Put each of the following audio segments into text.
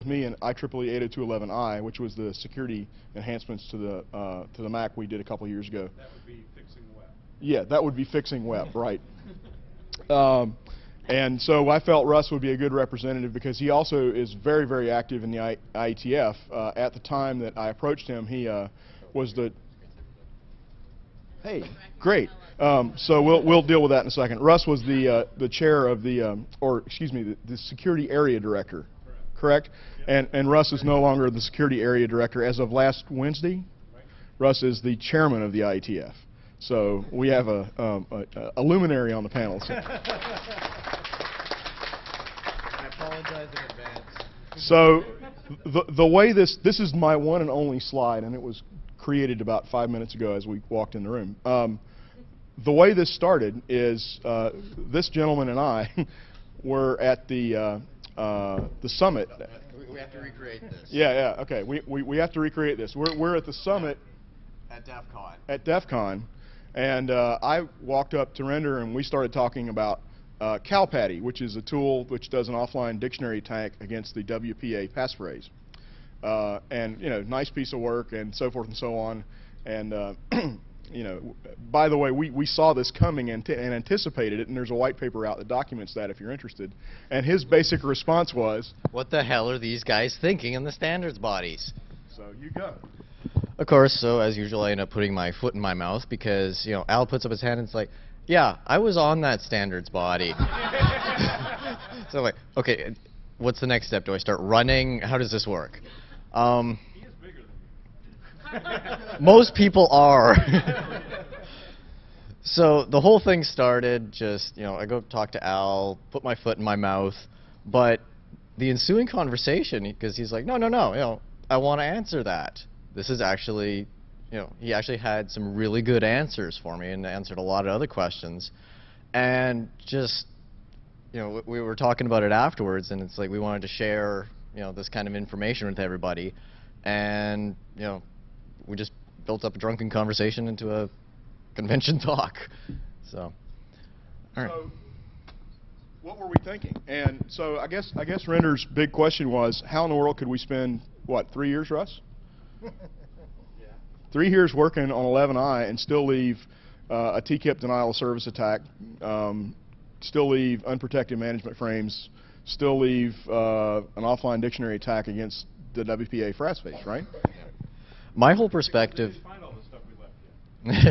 me in IEEE 802.11i, which was the security enhancements to the Mac we did a couple years ago. That would be fixing web. Yeah, that would be fixing web, right. And so I felt Russ would be a good representative because he also is very, very active in the IETF. At the time that I approached him, he was the... Hey, great. So we'll deal with that in a second. Russ was the chair of the, or excuse me, the security area director, correct? And Russ is no longer the security area director. As of last Wednesday, Russ is the chairman of the IETF. So we have a luminary on the panel. So. I apologize in advance. So the way this is my one and only slide, and it was created about 5 minutes ago as we walked in the room. The way this started is this gentleman and I were at the summit. We have to recreate this. Yeah, okay. We have to recreate this. We're at the summit At DEF CON. At DEF CON, and I walked up to Render and we started talking about CalPatty, which is a tool which does an offline dictionary tag against the WPA passphrase. And you know, nice piece of work and so forth and so on. And you know, by the way, we saw this coming and anticipated it, and there's a white paper out that documents that if you're interested. And his basic response was, what the hell are these guys thinking in the standards bodies? so you go. Of course, so as usual, I end up putting my foot in my mouth because, you know, Al puts up his hand and it's like, yeah, I was on that standards body. So I'm like, okay, what's the next step? Do I start running? How does this work? He is bigger than you. Most people are. So the whole thing started just, you know, I go talk to Al, put my foot in my mouth, but the ensuing conversation, because he's like, no, you know, I want to answer that. This is actually, you know, he actually had some really good answers for me and answered a lot of other questions. And just, you know, we were talking about it afterwards, and it's like we wanted to share, you know, this kind of information with everybody. And, you know, we just built up a drunken conversation into a convention talk. So, all right. So, what were we thinking? And so I guess Render's big question was, how in the world could we spend, what, 3 years, Russ? Yeah. 3 years working on 11i and still leave a TKIP denial of service attack, still leave unprotected management frames, still leave an offline dictionary attack against the WPA phrase, right? My whole perspective. Didn't find all the stuff we left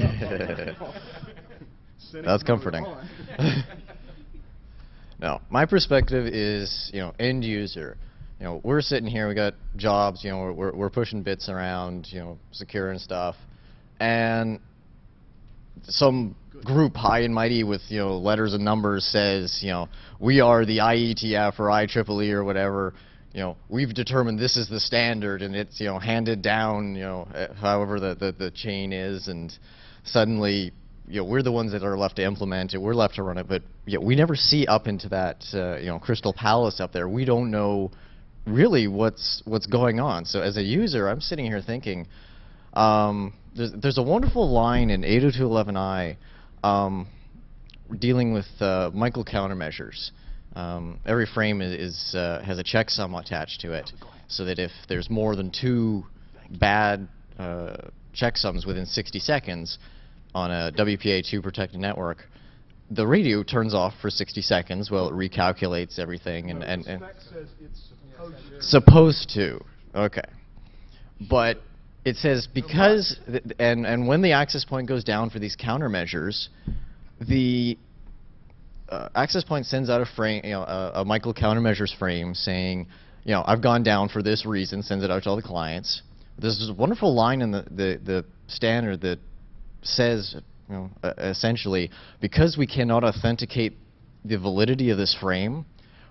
yet. That's comforting. No, my perspective is, you know, end user. You know, we're sitting here, we got jobs, you know, we're pushing bits around, you know, secure and stuff, and some group high and mighty with, you know, letters and numbers says, you know, we are the IETF or IEEE or whatever, you know, we've determined this is the standard, and it's, you know, handed down, you know, however the chain is, and suddenly, you know, we're the ones that are left to implement it, we're left to run it, but yeah, we never see up into that, you know, Crystal Palace up there. We don't know really what's going on. So as a user, I'm sitting here thinking, there's a wonderful line in 802.11i dealing with Michael countermeasures. Every frame has a checksum attached to it, so that if there's more than 2 bad checksums within 60 seconds on a WPA2 protected network, the radio turns off for 60 seconds while it recalculates everything and The spec says it's supposed to. Okay. But it says because, and when the access point goes down for these countermeasures, the access point sends out a frame, you know, a Michael countermeasures frame saying, you know, I've gone down for this reason, sends it out to all the clients. There's this wonderful line in the standard that says, you know, essentially, because we cannot authenticate the validity of this frame,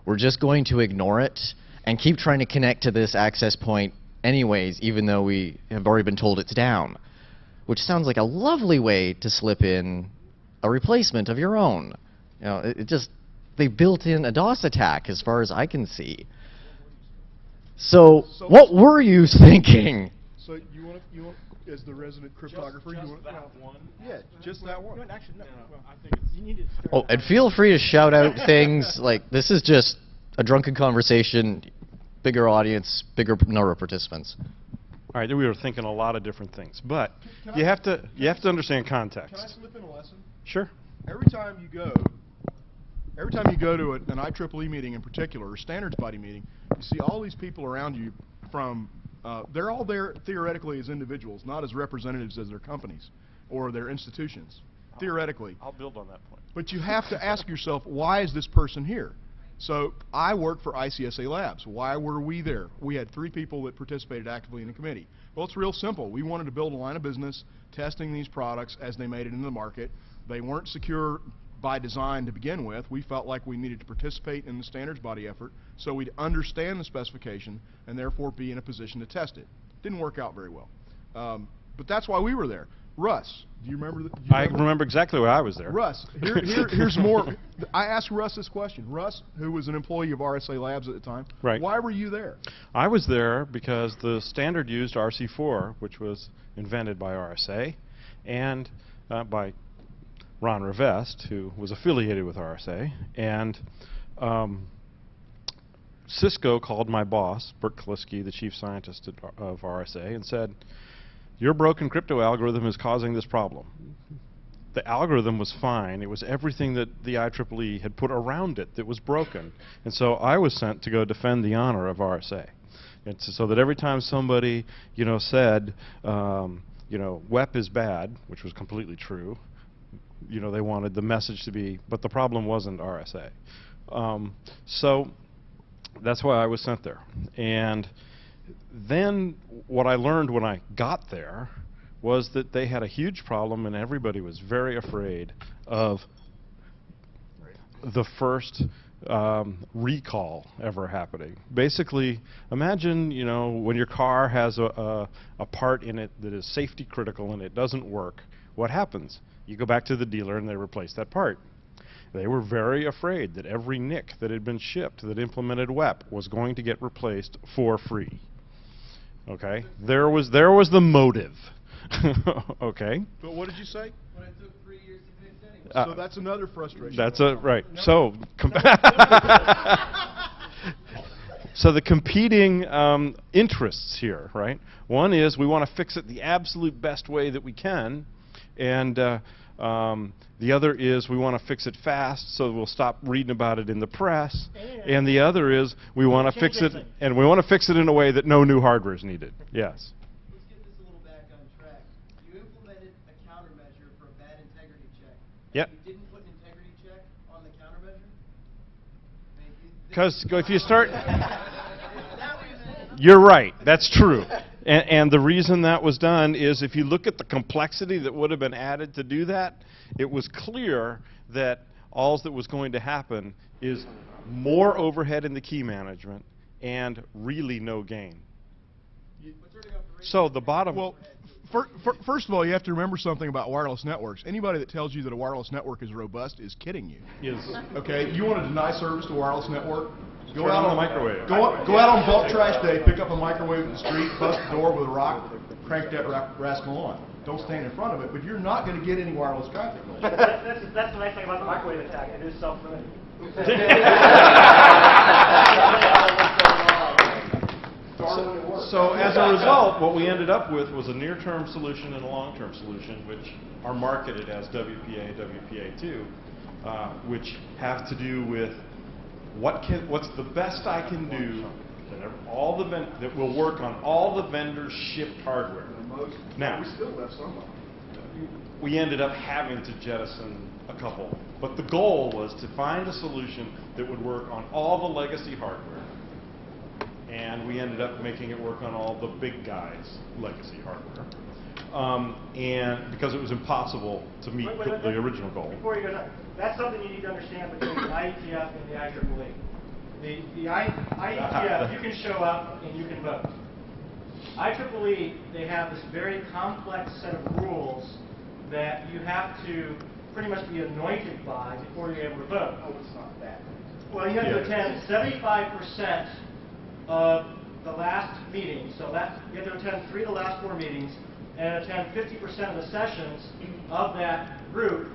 we're just going to ignore it and keep trying to connect to this access point anyways, even though we have already been told it's down. Which sounds like a lovely way to slip in a replacement of your own. You know, it just, they built in a DOS attack as far as I can see. So what were you thinking? So you want, as the resident cryptographer, Just you want that one. Yeah, just that one. Actually, no. Well, I think it's, you need to start. Oh, and feel free to shout out things like, this is just a drunken conversation. bigger audience, bigger number of participants. All right, we were thinking a lot of different things, but you have to understand context. Can I slip in a lesson? Sure. Every time you go to an IEEE meeting in particular, or standards body meeting, you see all these people around you from, they're all there theoretically as individuals, not as representatives as their companies or their institutions, theoretically. I'll build on that point. But you have to ask yourself, why is this person here? So I work for ICSA Labs. Why were we there? We had 3 people that participated actively in the committee. Well, it's real simple. We wanted to build a line of business testing these products as they made it into the market. They weren't secure by design to begin with. We felt like we needed to participate in the standards body effort so we'd understand the specification and therefore be in a position to test it. Didn't work out very well. But that's why we were there. Russ, do you remember? I remember exactly why I was there. Russ, here's more. I asked Russ this question. Russ, who was an employee of RSA Labs at the time, right. Why were you there? I was there because the standard used RC4, which was invented by RSA, and by Ron Rivest, who was affiliated with RSA, and Cisco called my boss, Bert Kaliski, the chief scientist of RSA, and said, your broken crypto algorithm is causing this problem. The algorithm was fine. It was everything that the IEEE had put around it that was broken. And so I was sent to go defend the honor of RSA. And so that every time somebody, said, WEP is bad, which was completely true, they wanted the message to be, but the problem wasn't RSA. So that's why I was sent there. And then what I learned when I got there was that they had a huge problem and everybody was very afraid of the first recall ever happening. Basically, imagine, when your car has a part in it that is safety critical and it doesn't work, what happens? You go back to the dealer and they replace that part. They were very afraid that every NIC that had been shipped that implemented WEP was going to get replaced for free. Okay? There was the motive. Okay? But what did you say? But it took 3 years to fix anyway. So that's another frustration. That's right. No. So the competing interests here, right? One is we want to fix it the absolute best way that we can, and the other is we want to fix it fast so we'll stop reading about it in the press. And the other is we want to fix it, and we want to fix it in a way that no new hardware is needed. Yes. Let's get this a little back on track. You implemented a countermeasure for a bad integrity check. Yep. You didn't put an integrity check on the countermeasure? Because if you start... You're right. That's true. And the reason that was done is if you look at the complexity that would have been added to do that, it was clear that all that was going to happen is more overhead in the key management and really no gain. So the bottom... Well, first of all, you have to remember something about wireless networks. Anybody that tells you that a wireless network is robust is kidding you. Okay? You want to deny service to a wireless network? Go out on the microwave. Go out on bulk trash day, pick up a microwave in the street, bust the door with a rock, crank that rascal on. Don't stand in front of it, but you're not going to get any wireless traffic. That's the nice thing about the microwave attack. It is self-limiting. So as a result, what we ended up with was a near-term solution and a long-term solution, which are marketed as WPA, WPA2, which have to do with what's the best I can do that will work on all the vendors' shipped hardware. Now, we still left some of them. We ended up having to jettison a couple, but the goal was to find a solution that would work on all the legacy hardware, and we ended up making it work on all the big guys' legacy hardware. And because it was impossible to meet the original goal. Before you go down, that's something you need to understand between the IETF and the IEEE. The IETF, you can show up and you can vote. IEEE, they have this very complex set of rules that you have to pretty much be anointed by before you're able to vote. Oh, it's not that. Well, you have to attend 75% of the last meeting. So you have to attend 3 of the last 4 meetings and attend 50% of the sessions of that group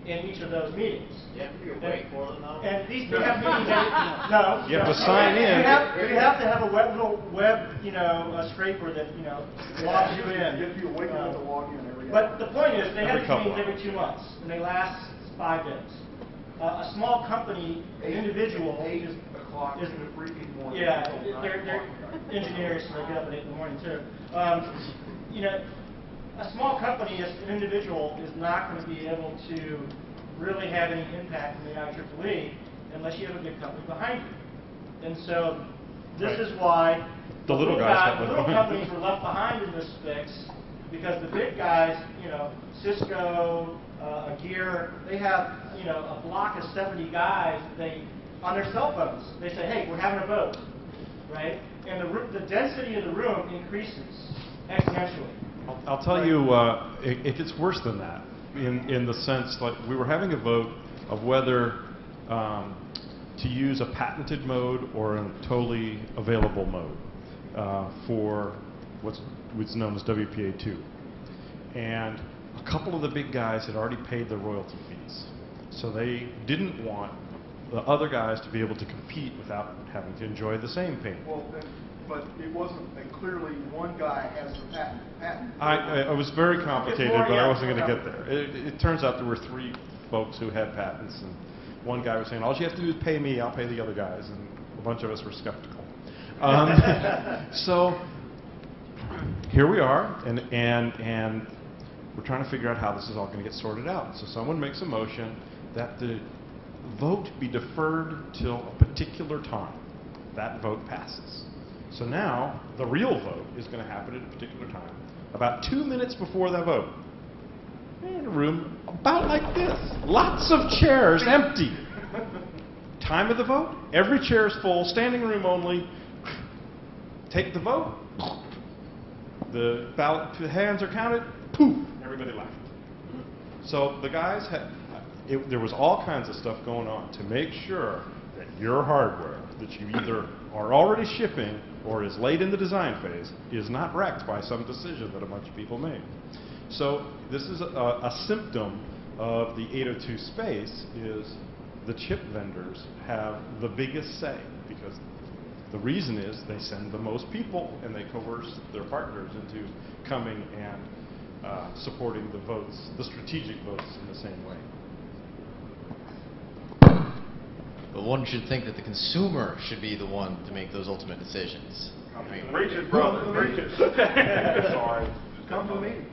in each of those meetings. You have to be awake for them, though. And these we have meetings. No. You have to sign in. You have to have a little web, scraper that logs you in. You have to be awake enough to log in every But the point is, they have Every these meetings couple every 2 months, and they last 5 days. A small company, an individual, is in the freaking morning. yeah, they're engineers, so they get up at 8 in the morning too. A small company, as an individual, is not going to be able to really have any impact in the IEEE unless you have a big company behind you. And so this is why The little guys the little companies were left behind in this fix, because the big guys, Cisco, Gear, they have a block of 70 guys. They on their cell phones, they say, "Hey, we're having a vote," right? And the density of the room increases exponentially. I'll tell you, it gets worse than that, in the sense like we were having a vote of whether to use a patented mode or a totally available mode for what's known as WPA2. And a couple of the big guys had already paid their royalty fees, so they didn't want the other guys to be able to compete without having to enjoy the same payment. Well, but it wasn't, and clearly one guy has the patent. It was very complicated, It's more, but I yeah, wasn't going to more get there. It turns out there were 3 folks who had patents, and one guy was saying, all you have to do is pay me, I'll pay the other guys, and a bunch of us were skeptical. So here we are, and we're trying to figure out how this is all going to get sorted out. So someone makes a motion that the vote be deferred till a particular time. That vote passes. So now, the real vote is going to happen at a particular time. About 2 minutes before that vote, in a room about like this, lots of chairs empty. Time of the vote, every chair is full, standing room only. Take the vote. The ballot hands are counted. Poof, everybody left. So the guys had, there was all kinds of stuff going on to make sure that your hardware that you either are already shipping or is late in the design phase is not wrecked by some decision that a bunch of people made. So this is a symptom of the 802 space is the chip vendors have the biggest say, because the reason is they send the most people and they coerce their partners into coming and supporting the votes, the strategic votes in the same way. But one should think that the consumer should be the one to make those ultimate decisions. Preach it, brother. Preach it. Sorry. Come to the meeting.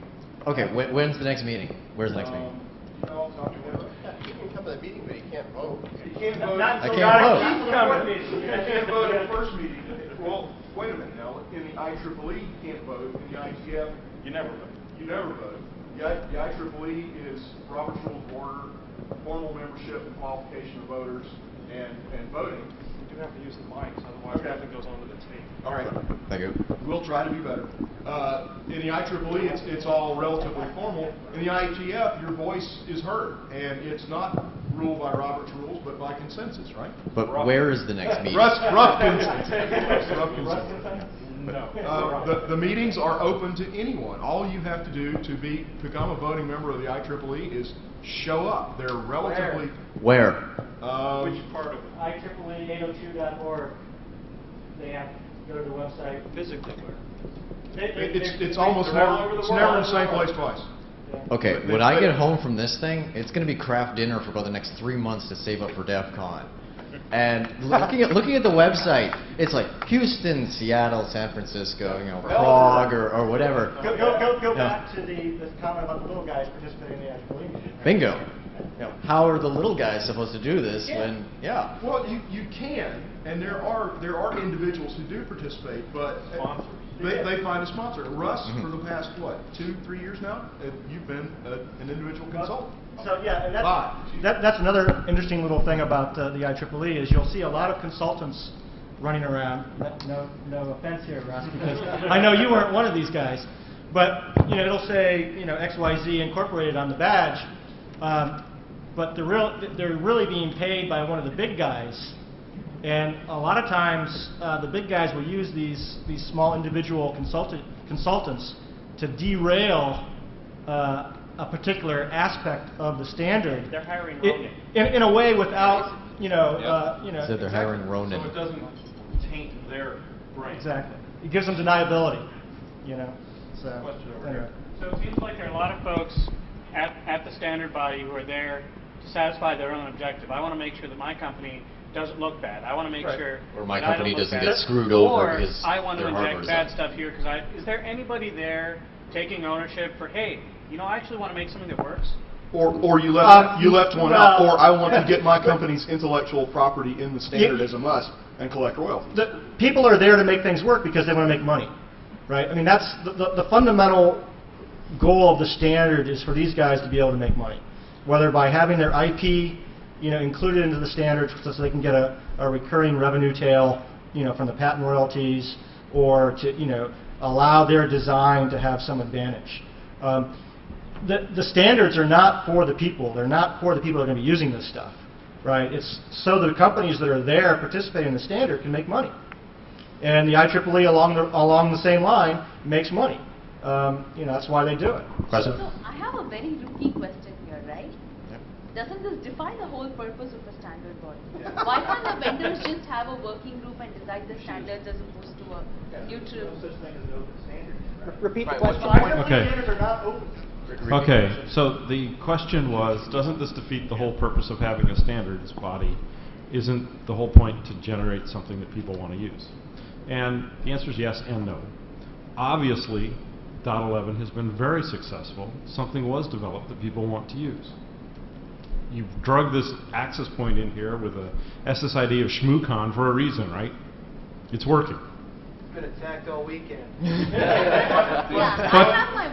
Okay, when's the next meeting? Where's the next meeting? Talk to him. You can come to the meeting, but you can't vote. You can't vote. Not I until can't vote. people come to the meeting. You can't vote at the first meeting. Well, wait a minute now. In the IEEE, you can't vote. In the ITF, You never vote. you never vote. The IEEE is Robert's Rules of Order, formal membership and qualification of voters, and voting. You do have to use the mics, otherwise Okay. nothing goes on to the tape. All right. Thank you. We'll try to be better. In the IEEE, it's all relatively formal. In the IETF, your voice is heard, and it's not ruled by Robert's rules, but by consensus, right? But where is the next meeting? Rough consensus. Rough consensus. No. The meetings are open to anyone. All you have to do to become a voting member of the IEEE is show up. They're relatively... Where? Which part of it? IEEE802.org. They have to go to the website. Physically where? It's almost never, it's never in the same place twice. Okay, They- when I they- get home from this thing, it's going to be craft dinner for about the next 3 months to save up for DEF CON. And looking at the website, it's like Houston, Seattle, San Francisco, Prague or whatever. Go Yeah. back to the comment about the little guys participating in the IEEE meeting. Bingo. How are the little guys supposed to do this Yeah. when, yeah. Well, you can, and there are individuals who do participate, but Sponsors. they find a sponsor. Russ, Mhm. for the past, 2-3 years now, you've been an individual consultant. So yeah, and Bye. that's another interesting little thing about the IEEE is you'll see a lot of consultants running around. No offense here, Russ, because I know you weren't one of these guys, but it'll say XYZ Incorporated on the badge, but they're really being paid by one of the big guys, and a lot of times the big guys will use these small individual consultants to derail a particular aspect of the standard. They're hiring it- Ronin. in a way without, So they're hiring Ronin. So it doesn't taint their brain. Exactly. It gives them deniability, So, Question over anyway. here. So it seems like there are a lot of folks at the standard body who are there to satisfy their own objective. I want to make sure that my company doesn't look bad. I want to make Right. sure Or my that I company don't look doesn't bad. get screwed over Or because I want to their inject hardware's bad up. stuff here because is there anybody there taking ownership for, hey, I actually want to make something that works? Or you left one out, well- or I want to get my company's intellectual property in the standard as a must and collect royalties. The people are there to make things work because they want to make money, right? I mean, that's the fundamental goal of the standard is for these guys to be able to make money, whether by having their IP, included into the standard so they can get a recurring revenue tail, from the patent royalties, or to, allow their design to have some advantage. The standards are not for the people. They're not for the people that are going to be using this stuff, right? It's so the companies that are there participating in the standard can make money. And the IEEE along the same line makes money. That's why they do it. Question? So I have a very rookie question here, right? Doesn't this define the whole purpose of a standard body? Why can't the vendors just have a working group and decide the standards as opposed to a neutral? No such thing as an open standard. Repeat the Right, question. Okay. Standards are not open. Okay, so the question was, doesn't this defeat the whole purpose of having a standards body? Isn't the whole point to generate something that people want to use? And the answer is yes and no. Obviously, .11 has been very successful. Something was developed that people want to use. You've drug this access point in here with a SSID of Shmoocon for a reason, right? It's working. Been attacked all weekend.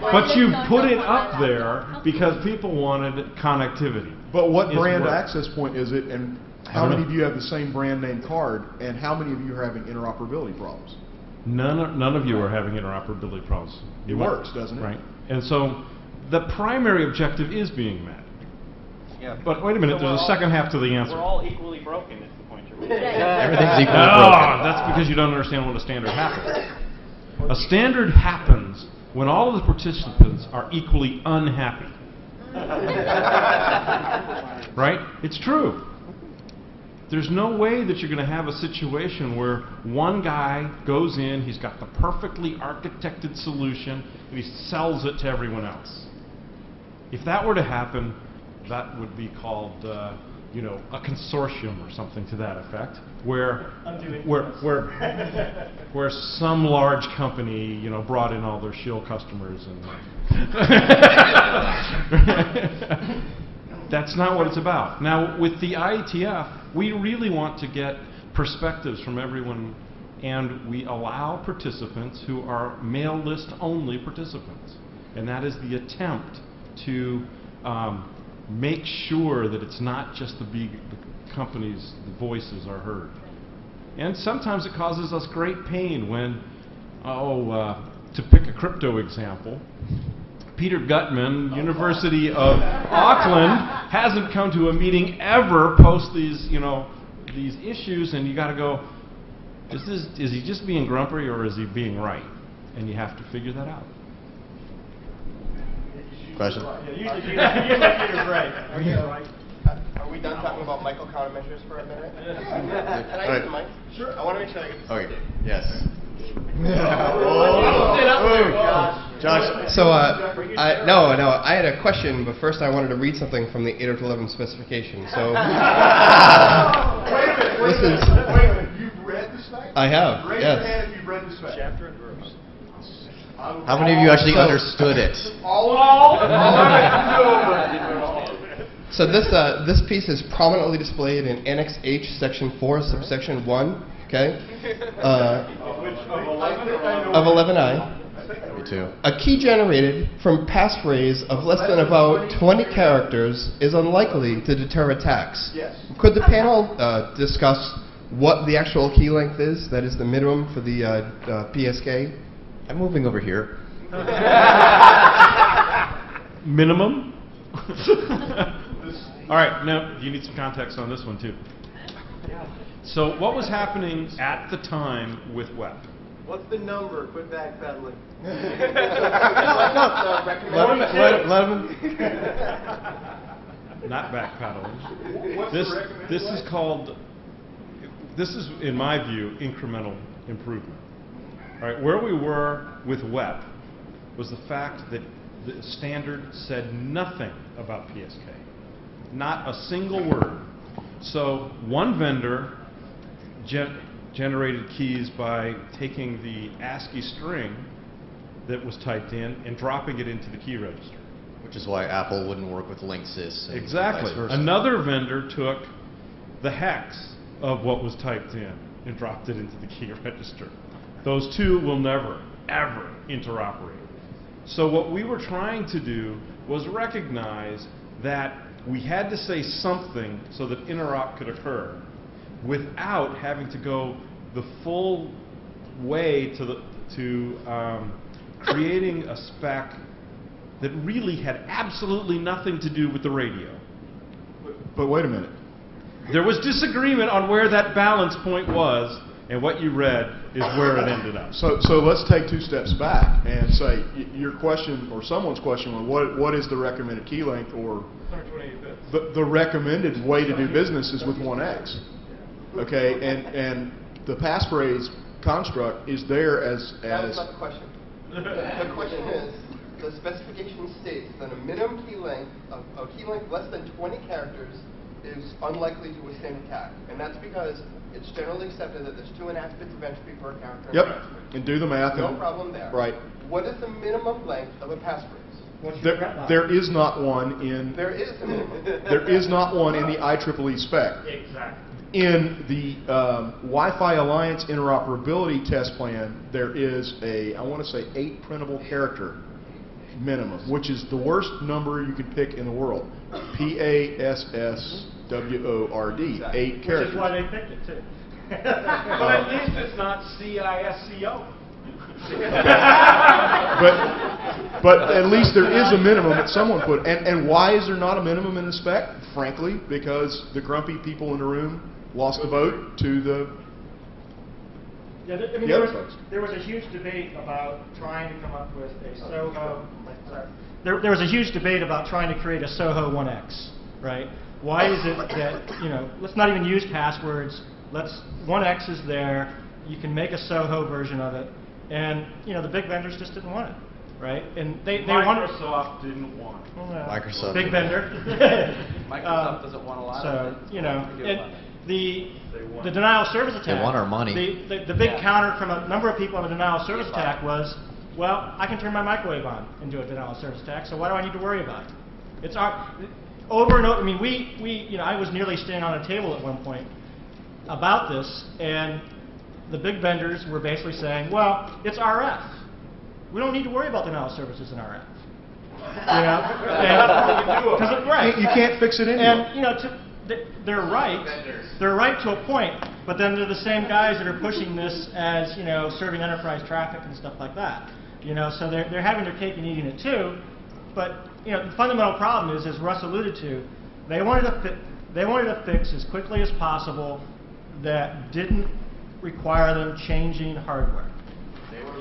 But you put it up there because people wanted connectivity. But what It's brand work. access point is it, and how don't many know. of you have the same brand name card, and how many of you are having interoperability problems? None of you are having interoperability problems. It works, doesn't it? Right. And so the primary objective is being met. Yeah. But wait a minute, So there's a second half to the answer. We're all equally broken is the point you're making. Everything's equally No, broken. that's because you don't understand what a standard happens. A standard happens when all of the participants are equally unhappy. Right? It's true. There's no way that you're going to have a situation where one guy goes in, he's got the perfectly architected solution, and he sells it to everyone else. If that were to happen, that would be called, a consortium or something to that effect, where some large company, brought in all their shill customers and. That's not what it's about. Now, with the IETF, we really want to get perspectives from everyone, and we allow participants who are mail list only participants. And that is the attempt to make sure that it's not just the big companies' voices are heard. And sometimes it causes us great pain when, to pick a crypto example, Peter Gutman, University of Auckland, hasn't come to a meeting ever post these, these issues, and you got to go, is he just being grumpy or is he being right? And you have to figure that out. Question? Usually Peter's right. Are we done talking about Michael countermeasures for a minute? Can I Right. use the mic? Sure. I want to make sure I get this. Okay. Yes. Josh. So, I had a question, but first I wanted to read something from the 802.11 specification. So, this is. Wait a minute, you've read the spec? I have. Raise Yes. your hand if you've read the spec. Chapter and verse. How many of you actually understood it? All of it. So this piece is prominently displayed in Annex H, Section 4, subsection 1. Okay. Of 11I. Me too. A key generated from passphrase of less than about 20 characters is unlikely to deter attacks. Yes. Could the panel discuss what the actual key length is? That is the minimum for the PSK. I'm moving over here. Minimum? All right, now you need some context on this one too. So what was happening at the time with web? What's the number? Quit backpedaling. Let him. Not backpedaling. This is called, this is, in my view, incremental improvement. All right, where we were with WEP was the fact that the standard said nothing about PSK. Not a single word. So one vendor generated keys by taking the ASCII string that was typed in and dropping it into the key register. Which is why Apple wouldn't work with Linksys. And Exactly. vice versa. Another vendor took the hex of what was typed in and dropped it into the key register. Those two will never, ever interoperate. So what we were trying to do was recognize that we had to say something so that interop could occur without having to go the full way to creating a spec that really had absolutely nothing to do with the radio. But wait a minute. There was disagreement on where that balance point was, and what you read is where it ended up. So let's take 2 steps back and say your question or someone's question was what is the recommended key length, or the recommended way to do business is with 1x. Okay, and the passphrase construct is there as That's not the question. The question is, the specification states that a minimum key length of a key length less than 20 characters is unlikely to withstand attack, and that's because it's generally accepted that there's 2.5 bits of entropy per character. Yep, and do the math. No problem there. Right. What is the minimum length of a passphrase? There is not one in. There is a minimum. There is not one in the IEEE spec. Exactly. In the Wi-Fi Alliance interoperability test plan, there is a, I want to say, 8 printable character minimum, which is the worst number you could pick in the world. PASSWORD, 8 characters. Which is why they picked it too. But at least it's not CISCO. but at least there is a minimum that someone put. And why is there not a minimum in the spec? Frankly, because the grumpy people in the room lost the vote to the Yeah, I mean, there was a huge debate about trying to come up with a Soho. There was a huge debate about trying to create a Soho 1X, right? Why is it that, let's not even use passwords. 1X is there. You can make a Soho version of it, and the big vendors just didn't want it, right? And Microsoft didn't want it. Microsoft. Big vendor. Microsoft doesn't want a lot of it. The denial of service attack. They want our money. The big counter from a number of people on the denial of service attack was, well, I can turn my microwave on and do a denial of service attack, so why do I need to worry about it? It's over and over. I mean, I was nearly standing on a table at one point about this, and the big vendors were basically saying, well, it's RF. We don't need to worry about denial of services in RF. Right. You can't fix it anyway. And they're right. They're right to a point, but then they're the same guys that are pushing this as serving enterprise traffic and stuff like that. So they're having their cake and eating it too. But the fundamental problem is, as Russ alluded to, they wanted to fix as quickly as possible that didn't require them changing hardware.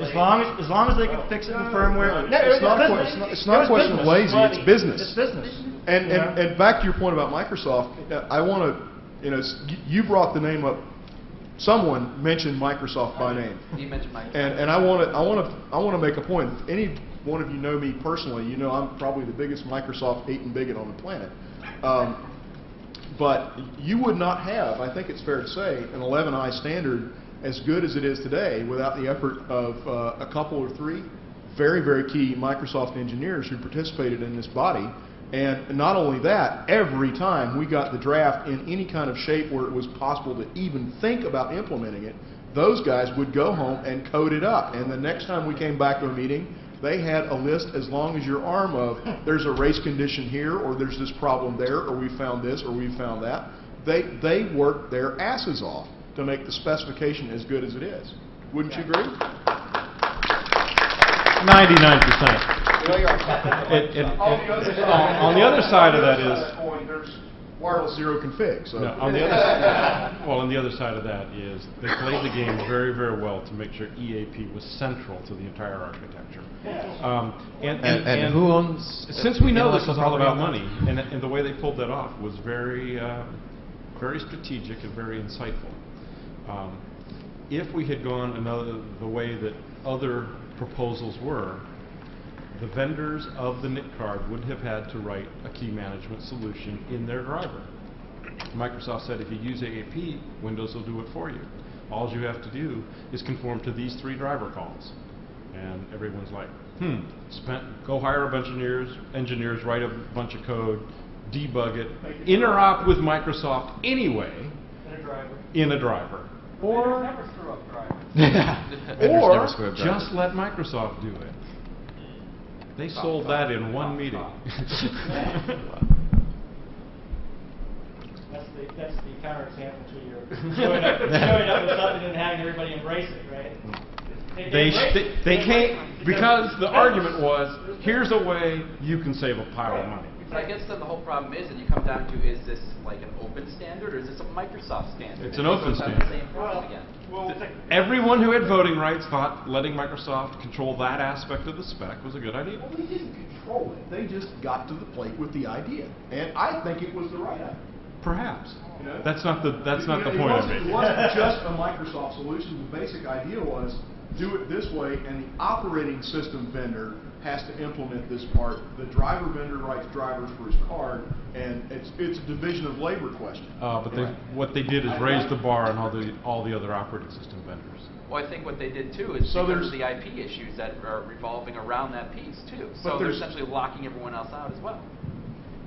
As long as they could fix it in firmware. It's not a question of lazy. It's business. It's business. And back to your point about Microsoft, I want to, you brought the name up. Someone mentioned Microsoft by name. You mentioned Microsoft. And I want to make a point. If any one of you know me personally, I'm probably the biggest Microsoft hating bigot on the planet. But you would not have, I think it's fair to say, an 11i standard as good as it is today without the effort of a couple or 3 very, very key Microsoft engineers who participated in this body. And not only that, every time we got the draft in any kind of shape where it was possible to even think about implementing it, those guys would go home and code it up. And the next time we came back to a meeting, they had a list as long as your arm of there's a race condition here, or there's this problem there, or we found this, or we found that. They worked their asses off to make the specification as good as it is. Wouldn't you agree? 99%. On the other side of that is, wireless zero config. So No, on the other well, on the other side of that is they played the game very, very well to make sure EAP was central to the entire architecture. And who owns? Since we know this is all about property? money, and the way they pulled that off was very, very strategic and very insightful. If we had gone the way that other proposals were, the vendors of the NIC card would have had to write a key management solution in their driver. Microsoft said if you use AAP, Windows will do it for you. All you have to do is conform to these 3 driver calls. And everyone's like, go hire a bunch of engineers, write a bunch of code, debug it, interop with Microsoft anyway in a driver. Or Never screw up drivers. or just let Microsoft do it. They sold that in one meeting. That's the counterexample to your showing up with something and having everybody embrace it, right? They can't, because the argument was, here's a way you can save a pile of money. But I guess then the whole problem is that you come down to, is this like an open standard or is this a Microsoft standard? It's an open So it's standard. the same problem again. Everyone who had voting rights thought letting Microsoft control that aspect of the spec was a good idea. Well, they didn't control it. They just got to the plate with the idea, and I think it was the right idea. Perhaps. You know? That's not the It point of it. It wasn't just a Microsoft solution. The basic idea was do it this way, and the operating system vendor has to implement this part. The driver vendor writes drivers for his card, and it's a division of labor question. But what they did is raise the bar on all the other operating system vendors. Well, I think what they did too is So because of there's- the IP issues that are revolving around that piece too. But So they're there's- essentially locking everyone else out as well.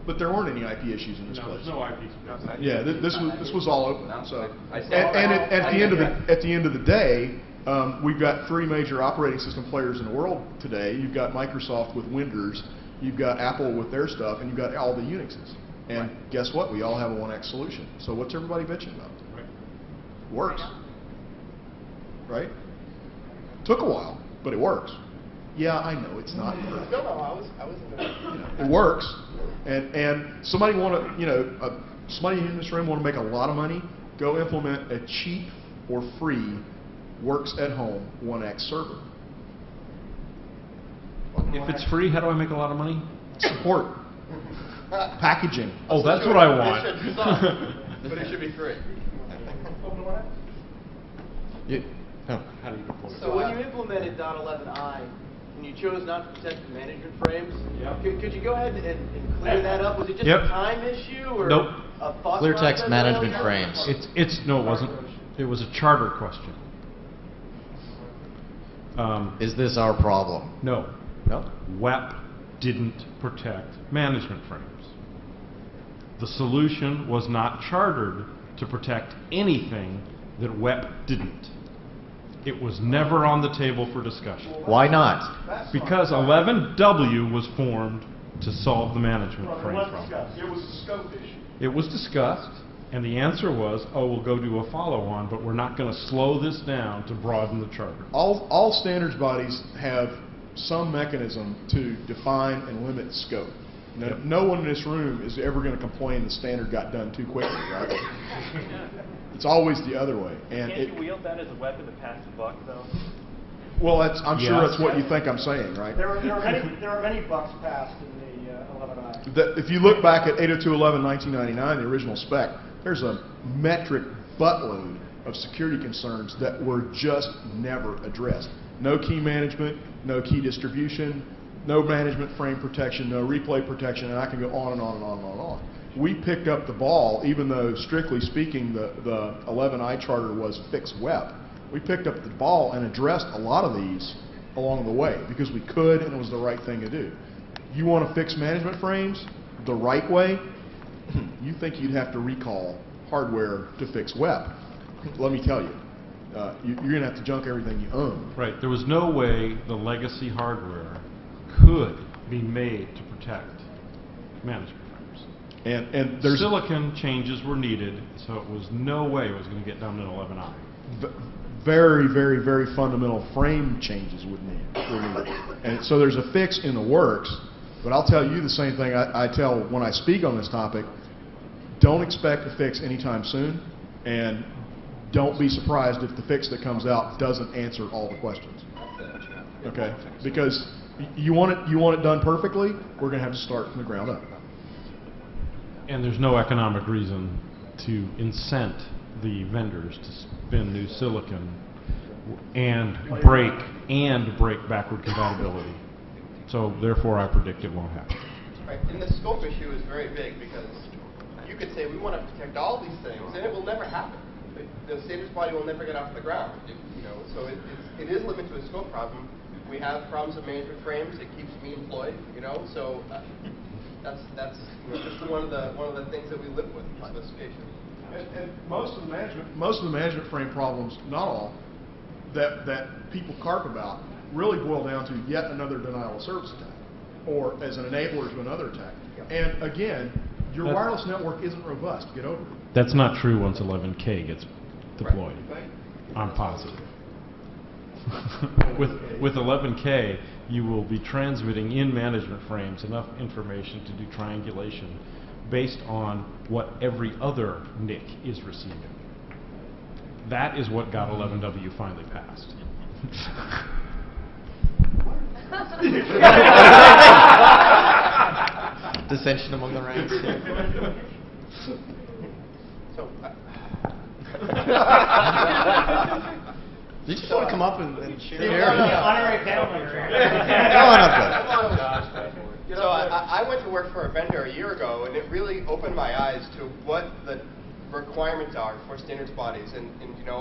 But there weren't any IP issues in this No, place. there's no IP. Yeah, this was all open. No, So, I and, saw and it. at the end of the day, we've got 3 major operating system players in the world today. You've got Microsoft with Windows, you've got Apple with their stuff, and you've got all the Unixes. And guess what? We all have a 1X solution. So what's everybody bitching about? Right. Works, right? Took a while, but it works. Yeah, I know it's not perfect. No, I was in the It works, and somebody somebody in this room want to make a lot of money, go implement a cheap or free works at home 1X server. If it's free, how do I make a lot of money? Support, packaging. Oh, that's what I want. It should suck, but it should be free. How do you deploy it? So when you implemented .11i, and you chose not to protect the management frames, could you go ahead and clear that up? Was it just a time issue or Nope. a thought Clear process text management failure? frames. No, it wasn't. It was a charter question. Is this our problem? No. No. WEP didn't protect management frames. The solution was not chartered to protect anything that WEP didn't. It was never on the table for discussion. Why not? Because 11W was formed to solve the management frame problem. It was a scope issue. It was discussed, and the answer was, oh, we'll go do a follow-on, but we're not going to slow this down to broaden the charter. All standards bodies have some mechanism to define and limit scope. No one in this room is ever going to complain the standard got done too quickly, right? It's always the other way. And Can't you wield that as a weapon to pass the buck, though? well, I'm sure that's what you think I'm saying, right? There are many bucks passed in the 11i. If you look back at 802.11/1999, the original spec, there's a metric buttload of security concerns that were just never addressed. No key management, no key distribution, no management frame protection, no replay protection, and I can go on and on and on and on and on. We picked up the ball, even though strictly speaking the 11i charter was fixed WEP. We picked up the ball and addressed a lot of these along the way because we could and it was the right thing to do. You want to fix management frames the right way? You think you'd have to recall hardware to fix WEP. Let me tell you, you're going to have to junk everything you own. Right. There was no way the legacy hardware could be made to protect management frames. And there's silicon changes were needed, so it was no way it was going to get done in 11i. Very, very, very fundamental frame changes were needed. And so there's a fix in the works, but I'll tell you the same thing I tell when I speak on this topic. don't expect a fix anytime soon, and don't be surprised if the fix that comes out doesn't answer all the questions. Okay? Because you want it done perfectly, we're going to have to start from the ground up. And there's no economic reason to incent the vendors to spin new silicon and break backward compatibility. So therefore, I predict it won't happen. Right. And the scope issue is very big because you could say we want to protect all these things, and it will never happen. The standards body will never get off the ground. So it is limited to a scope problem. We have problems with management frames. It keeps me employed. So that's just one of the things that we live with in specification. And most of the management frame problems, not all, that people carp about, really boil down to yet another denial of service attack, or as an enabler to another attack. And again, your wireless network isn't robust. Get over it. That's not true once 11K gets deployed. Right. I'm positive. with 11K, you will be transmitting in management frames enough information to do triangulation based on what every other NIC is receiving. That is what got 11W finally passed. Dissension among the ranks. So, you just want to come up and share? Honorary panel member. So I went to work for a vendor a year ago, and it really opened my eyes to what the requirements are for standards bodies. And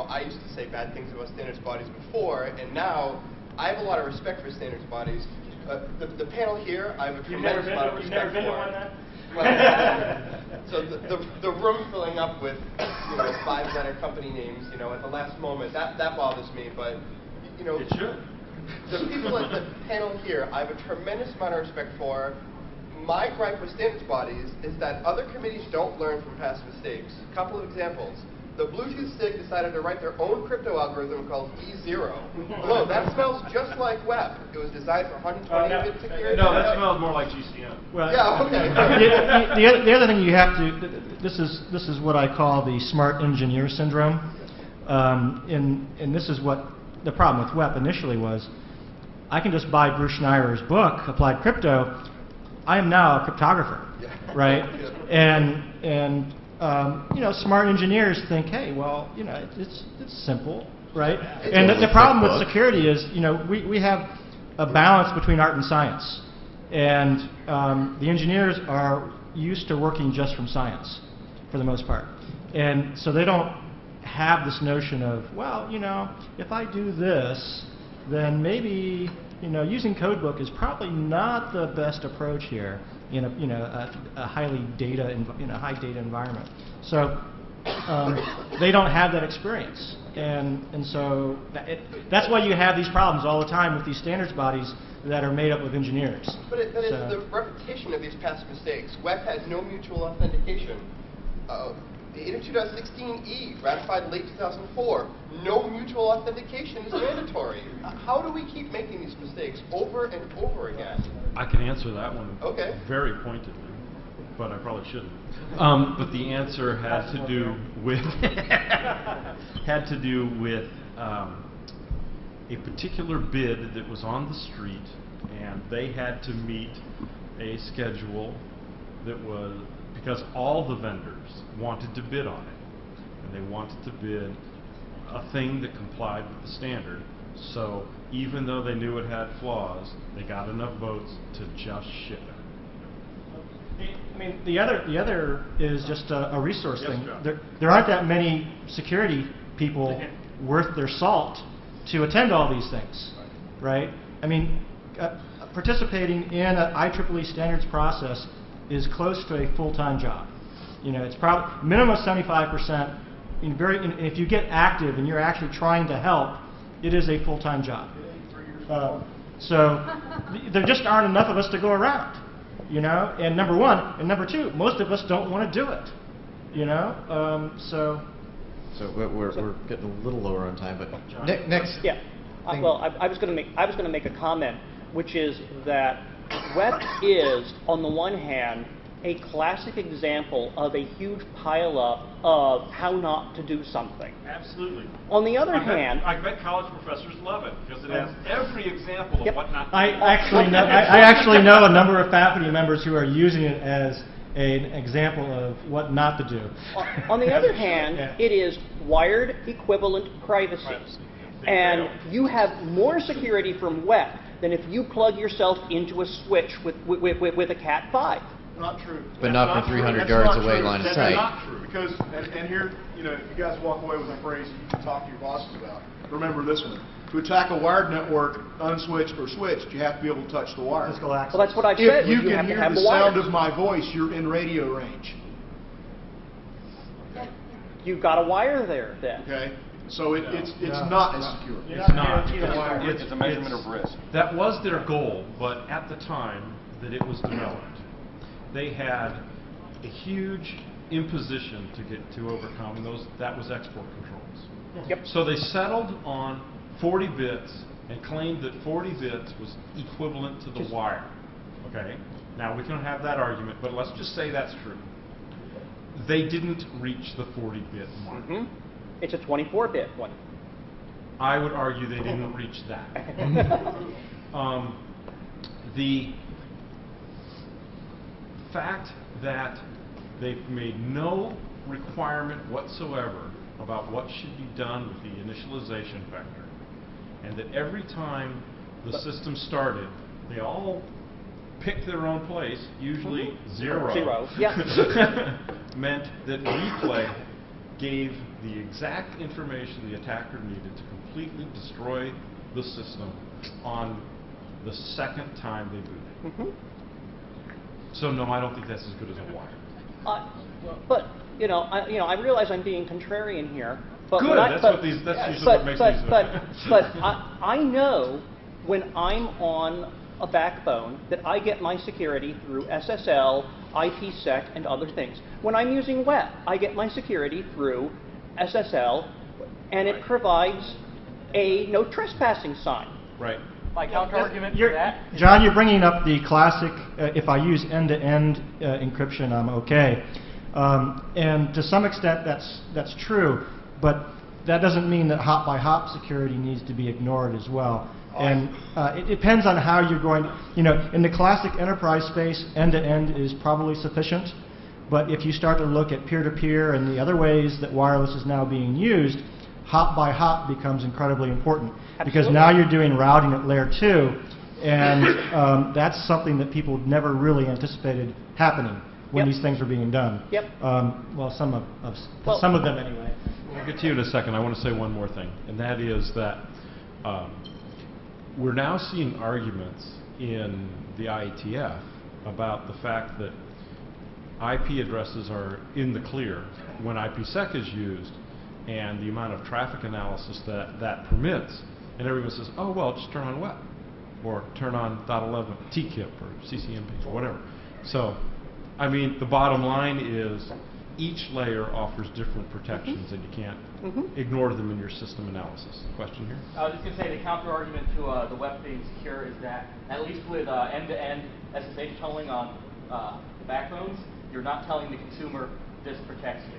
I used to say bad things about standards bodies before, and now I have a lot of respect for standards bodies. The panel here, I have a tremendous amount of respect for. You've never been to one then? So the room filling up with 5-letter company names, at the last moment, that bothers me. But It should. the people at the panel here, I have a tremendous amount of respect for. My gripe with standards bodies is that other committees don't learn from past mistakes. A couple of examples. The Bluetooth SIG decided to write their own crypto algorithm called E0. Hello, that smells just like web. It was designed for 128-bit security. No, that smells more like GCN. Well, yeah, okay. the other thing you have to, this is what I call the smart engineer syndrome. And this is what the problem with WEP initially was. I can just buy Bruce Schneier's book, Applied Crypto. I am now a cryptographer, right? And smart engineers think, hey, well, it's simple, right? And the problem with security is, we have a balance between art and science, and the engineers are used to working just from science, for the most part, and so they don't have this notion of, well, if I do this, then maybe using codebook is probably not the best approach here in a highly high data environment. So they don't have that experience, and so that's why you have these problems all the time with these standards bodies that are made up of engineers. But it's the repetition of these past mistakes. WEP has no mutual authentication. The 802.16e, ratified late 2004, no mutual authentication is mandatory. How do we keep making these mistakes over and over again? I can answer that one very pointedly, but I probably shouldn't. But the answer had to do with a particular bid that was on the street, and they had to meet a schedule that was, because all the vendors wanted to bid on it, and they wanted to bid a thing that complied with the standard. So even though they knew it had flaws, they got enough votes to just ship it. I mean, the other is just a resource thing. There aren't that many security people worth their salt to attend all these things, right? I mean, participating in an IEEE standards process is close to a full-time job. It's probably minimum 75%. If you get active and you're actually trying to help, it is a full-time job. So there just aren't enough of us to go around, And number one, and number two, most of us don't want to do it, So we're getting a little lower on time, but next. Yeah. Well, I was going to make a comment, which is that WEP is, on the one hand, a classic example of a huge pileup of how not to do something. Absolutely. On the other hand, I bet college professors love it because it has every example of what not to do. I actually know a number of faculty members who are using it as an example of what not to do. On the other hand, it is wired equivalent privacy. And you have more security from web than if you plug yourself into a switch with a Cat5. Not true. But not from 300 yards away line of sight. That's not true. Because, and here, you know, if you guys walk away with a phrase you can talk to your bosses about, remember this one. To attack a wired network, unswitched or switched, you have to be able to touch the wire. Physical access. Well, that's what I said. If you can have to hear have the wires. sound of my voice, you're in radio range. You've got a wire there, then. Okay? So it's not as secure. It's not. It's a measurement of risk. That was their goal, but at the time that it was developed, they had a huge imposition to overcome, and that was export controls. Yep. So they settled on 40 bits and claimed that 40 bits was equivalent to the wire. Okay? Now we can have that argument, but let's just say that's true. They didn't reach the 40-bit mark. Mm-hmm. It's a 24-bit one. I would argue they didn't reach that. The fact that they've made no requirement whatsoever about what should be done with the initialization vector, and that every time the system started, they all picked their own place, usually zero. Zero, yeah. Meant that replay gave the exact information the attacker needed to completely destroy the system on the second time they booted. Mm-hmm. So no, I don't think that's as good as a wire. But I realize I'm being contrarian here. But Good. That's usually what makes these. But I know when I'm on a backbone that I get my security through SSL, IPsec, and other things. When I'm using web, I get my security through SSL, and it provides a no trespassing sign. Right. My counter-argument to that. John, you're bringing up the classic, if I use end-to-end encryption, I'm okay. And to some extent, that's true, but that doesn't mean that hop-by-hop security needs to be ignored as well. And it depends on how you're going. In the classic enterprise space, end-to-end is probably sufficient. But if you start to look at peer-to-peer and the other ways that wireless is now being used, hop-by-hop becomes incredibly important. Absolutely. Because now you're doing routing at layer 2, and that's something that people never really anticipated happening when these things were being done. Yep. Well, some of them anyway. I'll get to you in a second. I want to say one more thing, and that is that we're now seeing arguments in the IETF about the fact that IP addresses are in the clear when IPsec is used, and the amount of traffic analysis that permits. And everyone says, oh, well, just turn on web, or turn on .11 TKIP or CCMP or whatever. So, I mean, the bottom line is each layer offers different protections, and you can't ignore them in your system analysis. Question here? I was just going to say the counter-argument to the web being secure is that at least with end-to-end SSH tunneling on the backbones, you're not telling the consumer this protects you.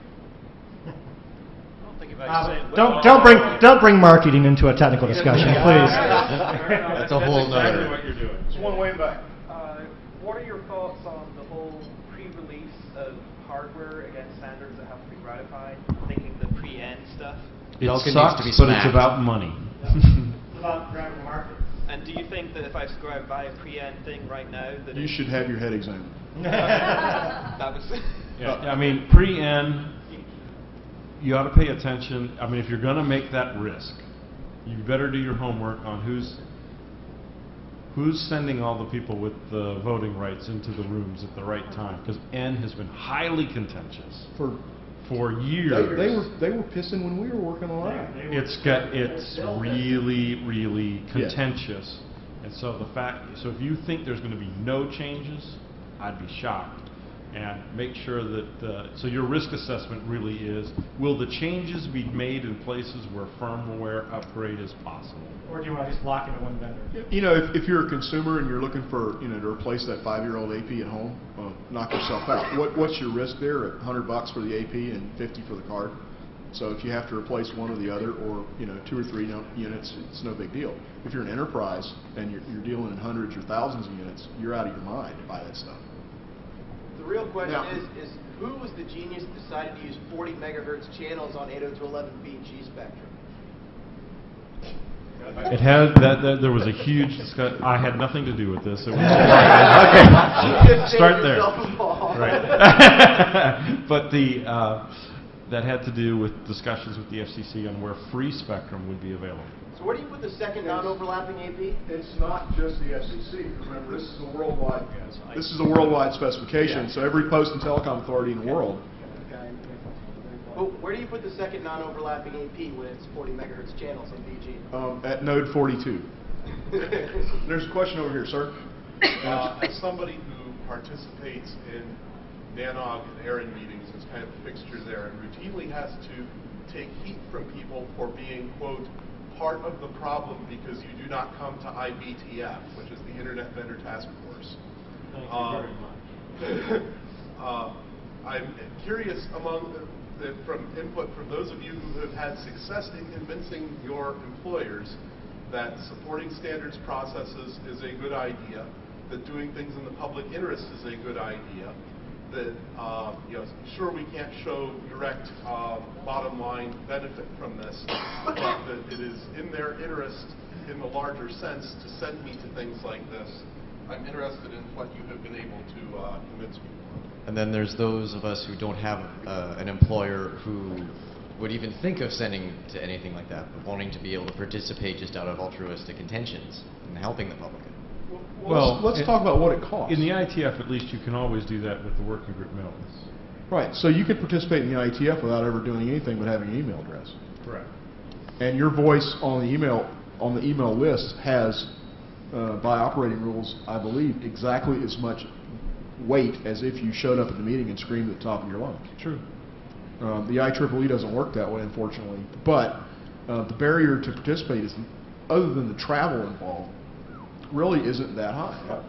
Don't bring marketing into a technical discussion, please. That's a whole nother. Exactly what you're doing. There's one way back. What are your thoughts on the whole pre-release of hardware against standards that have to be ratified? Thinking the pre-N stuff. It Belkin sucks, needs to be but it's smacked. about money. It's about grabbing the market. And do you think that if I subscribe by a pre-N thing right now, that You should have your head examined. that was Yeah, I mean, pre-N, you ought to pay attention. I mean, if you're going to make that risk, you better do your homework on who's sending all the people with the voting rights into the rooms at the right time, because N has been highly contentious for years. They were pissing when we were working on that. It's really contentious, and so if you think there's going to be no changes, I'd be shocked. and make sure that, so your risk assessment really is, will the changes be made in places where firmware upgrade is possible? Or do you want to just lock into one vendor? You know, if you're a consumer and you're looking for, you know, to replace that 5-year-old AP at home, knock yourself out. What's your risk there? At $100 for the AP and $50 for the card. So if you have to replace one or the other, or, you know, 2 or 3 units, it's no big deal. If you're an enterprise and you're dealing in hundreds or thousands of units, you're out of your mind to buy that stuff. The real question is who was the genius that decided to use 40 megahertz channels on 802.11b G spectrum? It had there was a huge discussion. I had nothing to do with this. It was okay. Start there. Right. But that had to do with discussions with the FCC on where free spectrum would be available. So where do you put the second non-overlapping AP? It's not just the FCC. Remember, this is a worldwide. This is a worldwide specification. So every post and telecom authority in the world. Well, where do you put the second non-overlapping AP when it's 40 megahertz channels on BG? At node 42. There's a question over here, sir. As somebody who participates in NANOG and ARIN meetings as kind of a fixture there and routinely has to take heat from people for being, quote, part of the problem because you do not come to IBTF, which is the Internet Vendor Task Force. Thank you very much. I'm curious from input from those of you who have had success in convincing your employers that supporting standards processes is a good idea, that doing things in the public interest is a good idea, that you know, sure, we can't show direct bottom line benefit from this, but that it is in their interest in the larger sense to send me to things like this. I'm interested in what you have been able to convince people of. And then there's those of us who don't have an employer who would even think of sending to anything like that, but wanting to be able to participate just out of altruistic intentions and helping the public. Well, let's talk about what it costs. In the ITF, at least, you can always do that with the working group mail list. Right. So you could participate in the ITF without ever doing anything but having an email address. Correct. And your voice on the email list has, by operating rules, I believe, exactly as much weight as if you showed up at the meeting and screamed at the top of your lungs. True. The IEEE doesn't work that way, unfortunately. But the barrier to participate is, other than the travel involved, really isn't that high.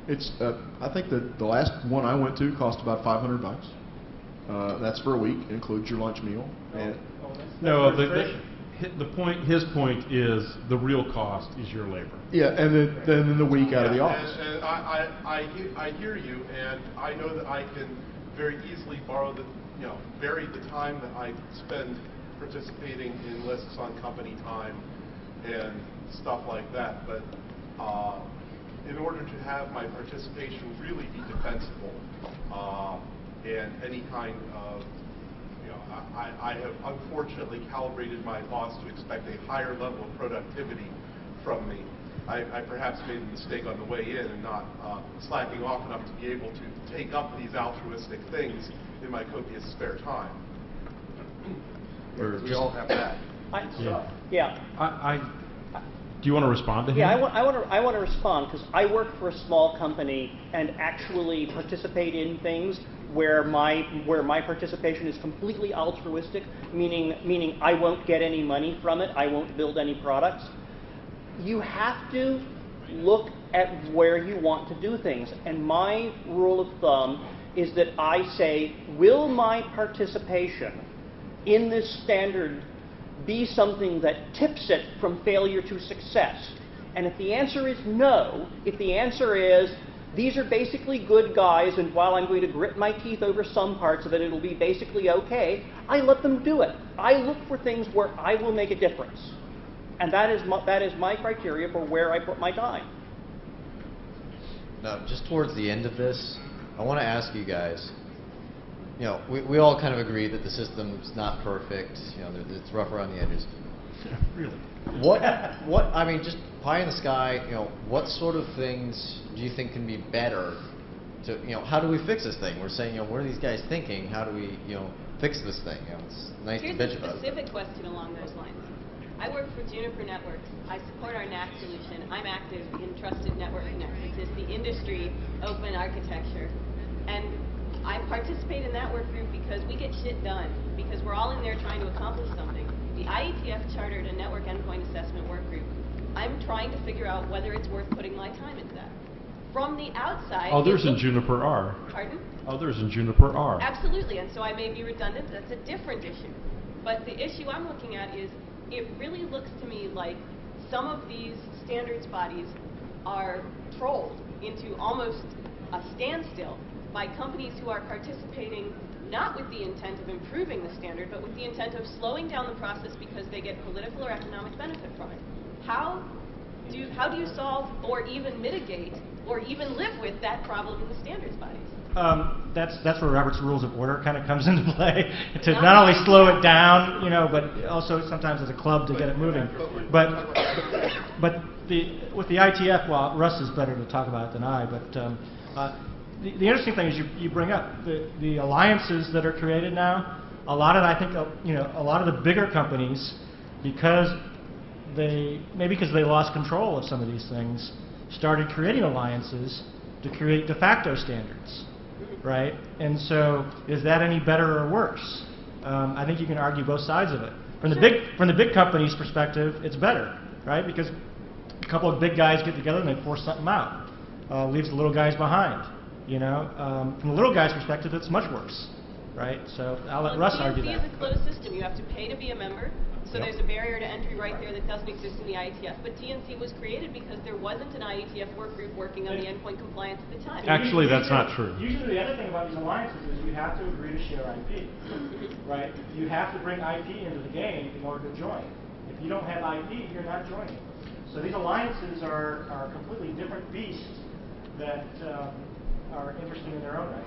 It's I think that the last one I went to cost about $500. That's for a week. It includes your lunch meal. No, his point is the real cost is your labor. Yeah, and then the week out of the office. And I hear you, and I know that I can very easily vary the time that I spend participating in lists on company time and stuff like that. But in order to have my participation really be defensible, and any kind of, I have unfortunately calibrated my boss to expect a higher level of productivity from me. I perhaps made a mistake on the way in and not slacking off enough to be able to take up these altruistic things in my copious spare time. We all have that. Do you want to respond to him? Yeah, I want to respond because I work for a small company and actually participate in things where my participation is completely altruistic, meaning I won't get any money from it, I won't build any products. You have to look at where you want to do things, and my rule of thumb is that I say, will my participation in this standard be something that tips it from failure to success? And if the answer is no, if the answer is these are basically good guys and while I'm going to grit my teeth over some parts of it, it'll be basically okay, I let them do it. I look for things where I will make a difference. And that is my criteria for where I put my time. Now, just towards the end of this, I want to ask you guys, we all kind of agree that the system's not perfect, it's rough around the edges. Really? I mean, just pie in the sky, what sort of things do you think can be better to, how do we fix this thing? We're saying, what are these guys thinking? How do we, fix this thing? It's nice to bitch about it. Here's a specific question along those lines. I work for Juniper Networks. I support our NAC solution. I'm active in Trusted Network Connect, which is the industry open architecture. And I participate in that work group because we get shit done, because we're all in there trying to accomplish something. The IETF chartered a network endpoint assessment work group. I'm trying to figure out whether it's worth putting my time into that. From the outside... Others in Juniper are. Pardon? Others in Juniper are. Absolutely, and so I may be redundant. That's a different issue. But the issue I'm looking at is, it really looks to me like some of these standards bodies are trolled into almost a standstill by companies who are participating not with the intent of improving the standard, but with the intent of slowing down the process because they get political or economic benefit from it. How do you solve or even mitigate or even live with that problem in the standards bodies? That's where Robert's Rules of Order kind of comes into play, to not only slow it down, you know, but also sometimes as a club to get it moving. But with the ITF, well, Russ is better to talk about it than I, but the interesting thing is you bring up the alliances that are created now. A lot of, I think, a lot of the bigger companies, because they lost control of some of these things, started creating alliances to create de facto standards, right? And so, is that any better or worse? I think you can argue both sides of it. From the big companies' perspective, it's better, right? Because a couple of big guys get together and they force something out, leaves the little guys behind. You know, from the little guy's perspective, it's much worse, right? So I'll let Russ argue that. TNC is a closed system. You have to pay to be a member. So there's a barrier to entry right there that doesn't exist in the IETF. But TNC was created because there wasn't an IETF work group working on the endpoint compliance at the time. Actually, that's not true. Usually the other thing about these alliances is you have to agree to share IP, right? You have to bring IP into the game in order to join. If you don't have IP, you're not joining. So these alliances are completely different beasts that are interesting in their own right.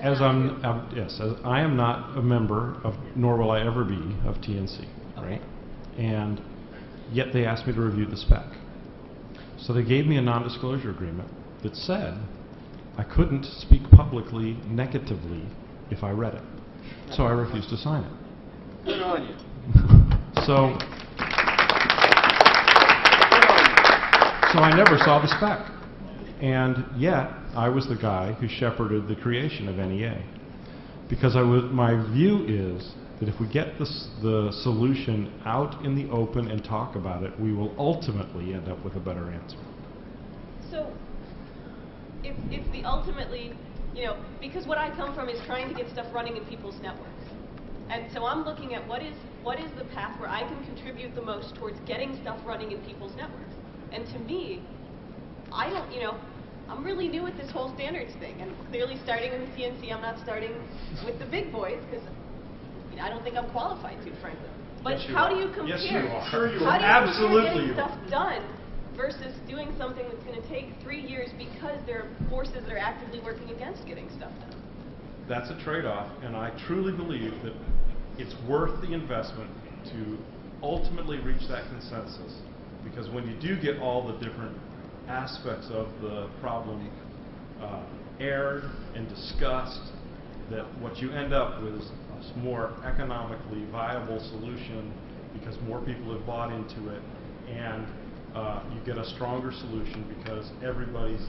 As I am not a member of, nor will I ever be, of TNC, right? And yet they asked me to review the spec. So they gave me a non-disclosure agreement that said I couldn't speak publicly negatively if I read it. So I refused to sign it. Good on you. So I never saw the spec. And yet, I was the guy who shepherded the creation of NEA. Because my view is that if we get the solution out in the open and talk about it, we will ultimately end up with a better answer. So, if the ultimately, you know, because what I come from is trying to get stuff running in people's networks. And so I'm looking at what is the path where I can contribute the most towards getting stuff running in people's networks. And to me, I don't, you know, I'm really new at this whole standards thing, and clearly starting in the CNC, I'm not starting with the big boys, because you know, I don't think I'm qualified to, frankly. But yes, how do you compare? Yes, you are. Sure you are. How do you compare getting stuff done versus doing something that's going to take 3 years because there are forces that are actively working against getting stuff done? That's a trade-off, and I truly believe that it's worth the investment to ultimately reach that consensus, because when you do get all the different aspects of the problem aired and discussed, that what you end up with is a more economically viable solution because more people have bought into it, and you get a stronger solution because everybody's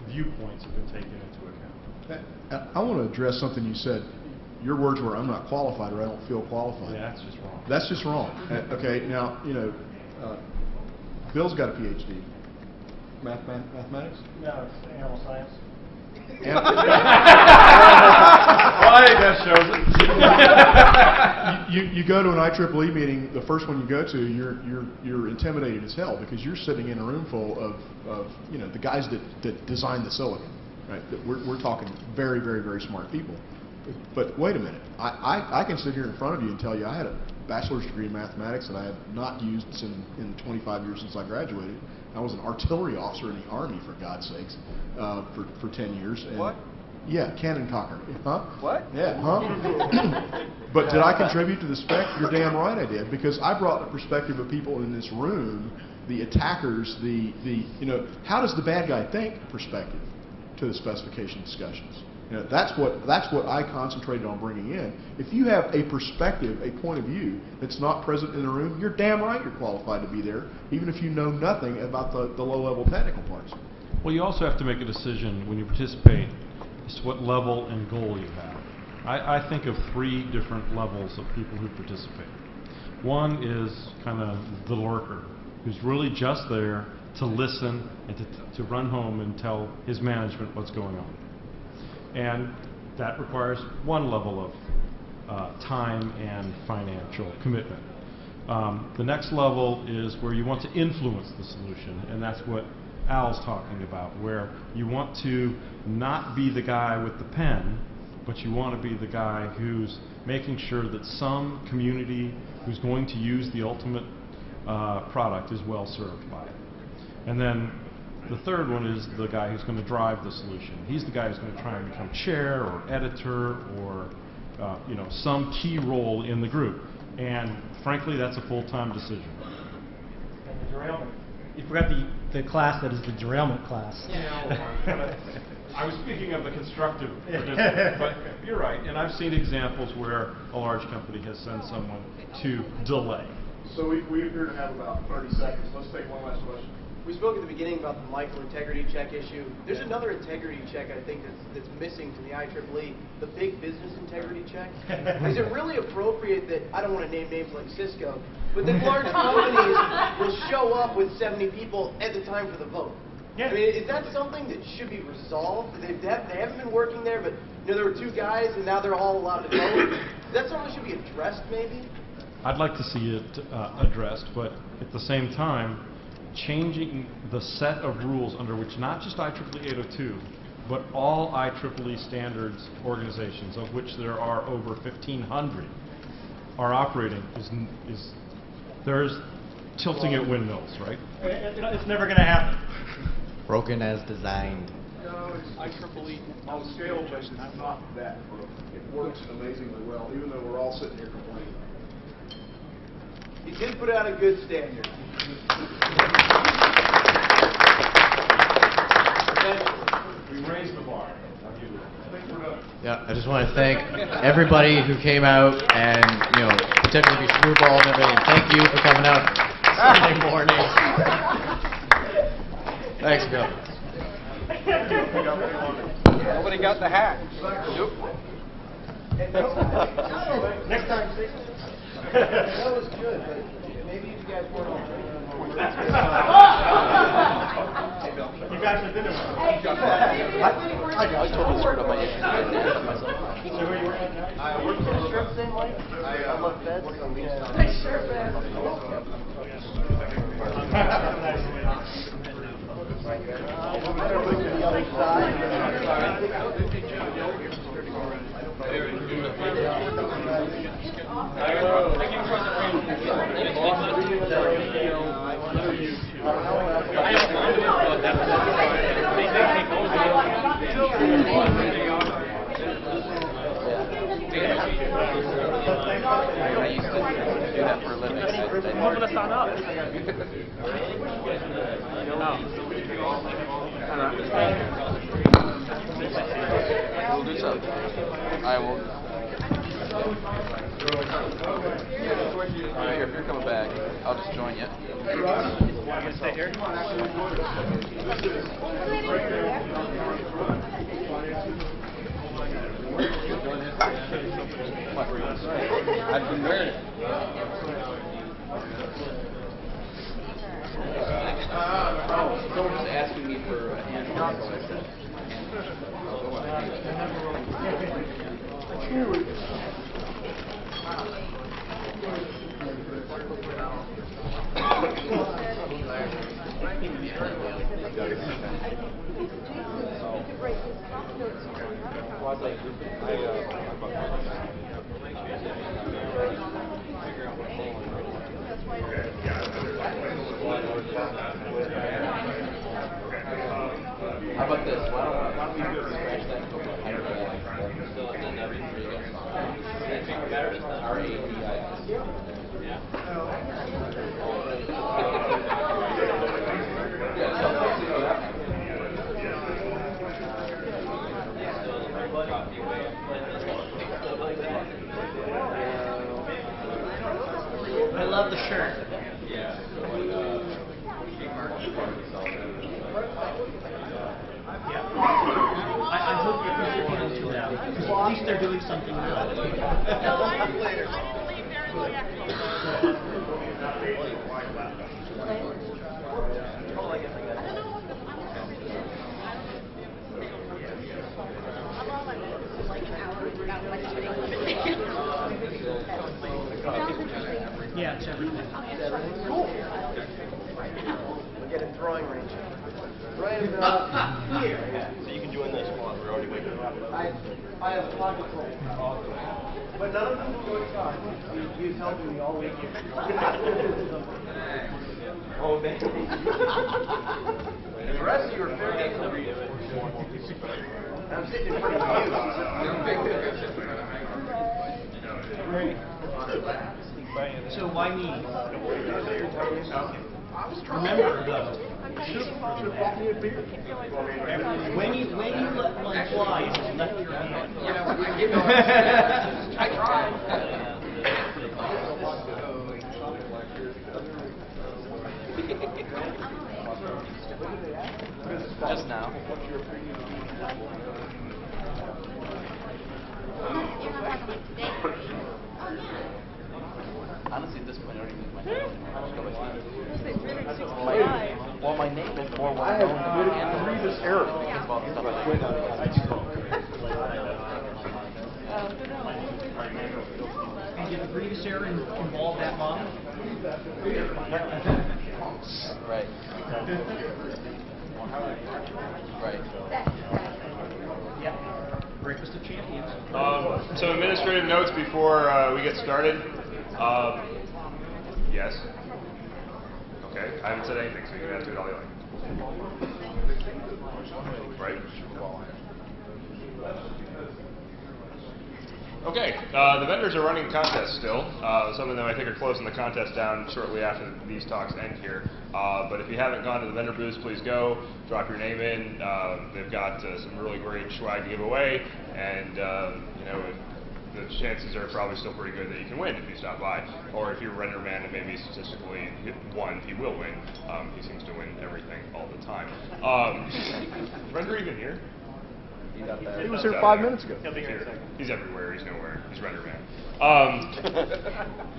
viewpoints have been taken into account. I want to address something you said. Your words were, "I'm not qualified," or "I don't feel qualified." Yeah, that's just wrong. That's just wrong. Okay, now, you know, Bill's got a PhD. Mathematics? No, it's animal science. Well, I think that shows it. You go to an IEEE meeting, the first one you go to, you're intimidated as hell because you're sitting in a room full of you know, the guys that designed the silicon, right? We're talking very, very, very smart people. But wait a minute, I can sit here in front of you and tell you I had a bachelor's degree in mathematics that I have not used in the 25 years since I graduated. I was an artillery officer in the Army, for God's sakes, for 10 years. And what? Yeah, cannon cocker. Huh? What? Yeah, huh? But did I contribute to the spec? You're damn right I did, because I brought the perspective of people in this room, the attackers, you know, how does the bad guy think perspective to the specification discussions. You know, that's what I concentrated on bringing in. If you have a perspective, a point of view that's not present in the room, you're damn right you're qualified to be there, even if you know nothing about the low-level technical parts. Well, you also have to make a decision when you participate. It's what level and goal you have. I think of 3 different levels of people who participate. One is kind of the lurker, who's really just there to listen and to run home and tell his management what's going on. And that requires one level of time and financial commitment. The next level is where you want to influence the solution, and that's what Al's talking about, where you want to not be the guy with the pen, but you want to be the guy who's making sure that some community who's going to use the ultimate product is well served by it. And then the third one is the guy who's going to drive the solution. He's the guy who's going to try and become chair or editor or some key role in the group. And frankly, that's a full-time decision. And the derailment. You forgot the class that is the derailment class. I was speaking of the constructive participant, but you're right. And I've seen examples where a large company has sent someone to delay. So we appear to have about 30 seconds. Let's take one last question. We spoke at the beginning about the Michael integrity check issue. There's another integrity check I think that's missing from the IEEE, the big business integrity check. Is it really appropriate that, I don't want to name names like Cisco, but that large companies will show up with 70 people at the time for the vote? Yeah. I mean, is that something that should be resolved? They haven't been working there, but there were 2 guys and now they're all allowed to vote. Is that something that should be addressed maybe? I'd like to see it addressed, but at the same time, changing the set of rules under which not just IEEE 802, but all IEEE standards organizations, of which there are over 1,500, are operating is there's tilting at windmills, right? It's never going to happen. Broken as designed. No, it's IEEE on a scale basis. It's not that broken. It works amazingly well, even though we're all sitting here complaining. He did put out a good standard. We raised the bar. Yeah, I just want to thank everybody who came out and potentially be screwballed and everything. Thank you for coming out Sunday morning. Thanks, Bill. Nobody got the hat. Nope. Next time, say That was good, but maybe you guys weren't on. You guys have been there. I totally screwed up my issue. So where you work at now? I work for the Sherp same way. I love beds. I used to do that for a living. I'm going to sign up. We'll do so. I will. If you're coming back, I'll just join you. You want to stay here? I've been wearing it. Someone was asking me for a hand job, so I said, how about this? Why don't we do scratch that and go for R-A-D-I-S. I love the shirt. Yeah. I hope you they're doing something good. No, I believe they're in the echo. Yeah, it's everything. Cool. We'll get a drawing range. Right about here. So you can join this one. We're already waking up. I have pocket roll. But none of them will go inside. Use helping me all week. Oh, man. The rest of you are fair game to read. I'm sitting in front of you. So why me? Remember though, when you let one fly, you left your hand. I tried. Just now. Honestly, at this point, I don't even use my name. I'll just go by Steve. Well, my name is more well known than my handle. Read this error. Because of all the stuff I do. And did the previous error involve that model? Right. Right. Yep. Breakfast of Champions. Some administrative notes before we get started. Yes. Okay. I haven't said anything, so you can answer it all you like. Right. Okay, the vendors are running contests still. Some of them I think are closing the contest down shortly after these talks end here. But if you haven't gone to the vendor booths, please go. Drop your name in. They've got some really great swag to give away, and you know, the chances are probably still pretty good that you can win if you stop by. Or if you're Renderman and maybe statistically won, he will win. He seems to win everything all the time. Is Render even here? He was here 5 minutes ago. He'll be here in a second. He's everywhere. He's nowhere. He's Renderman.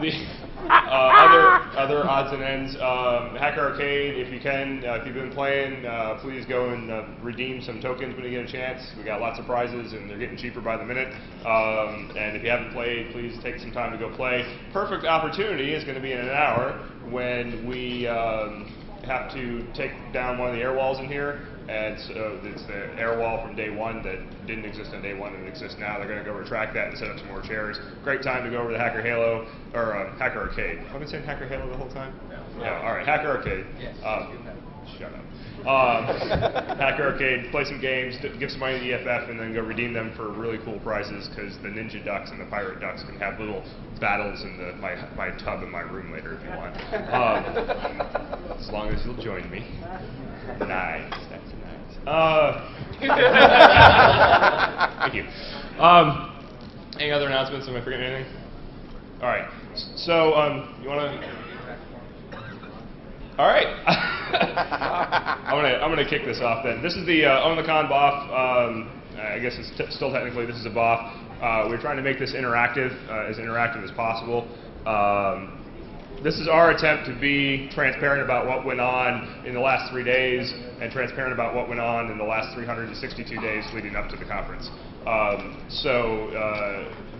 The other odds and ends. Hacker Arcade, if you can, if you've been playing, please go and redeem some tokens when you get a chance. We got lots of prizes, and they're getting cheaper by the minute. And if you haven't played, please take some time to go play. Perfect opportunity is going to be in an hour when we have to take down one of the air walls in here. And so it's the air wall from day one that didn't exist on day one and exists now. They're going to go retract that and set up some more chairs. Great time to go over to Hacker Halo, or Hacker Arcade. Have I been saying Hacker Halo the whole time? No. Yeah, all right, Hacker Arcade. Yes. Shut up. Hacker Arcade, play some games, give some money to the EFF, and then go redeem them for really cool prizes, because the Ninja Ducks and the Pirate Ducks can have little battles in my tub in my room later if you want. As long as you'll join me. Nice. That's nice. Thank you. Any other announcements? Am I forgetting anything? All right. So, you want to? All right. I'm gonna kick this off then. This is the Own the Con BOF. I guess it's still technically this is a BOF. We're trying to make this interactive, as interactive as possible. This is our attempt to be transparent about what went on in the last 3 days and transparent about what went on in the last 362 days leading up to the conference.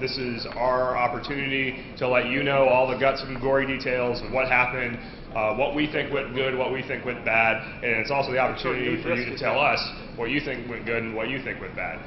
This is our opportunity to let you know all the guts and gory details of what happened, what we think went good, what we think went bad, and it's also the opportunity for you to tell us what you think went good and what you think went bad.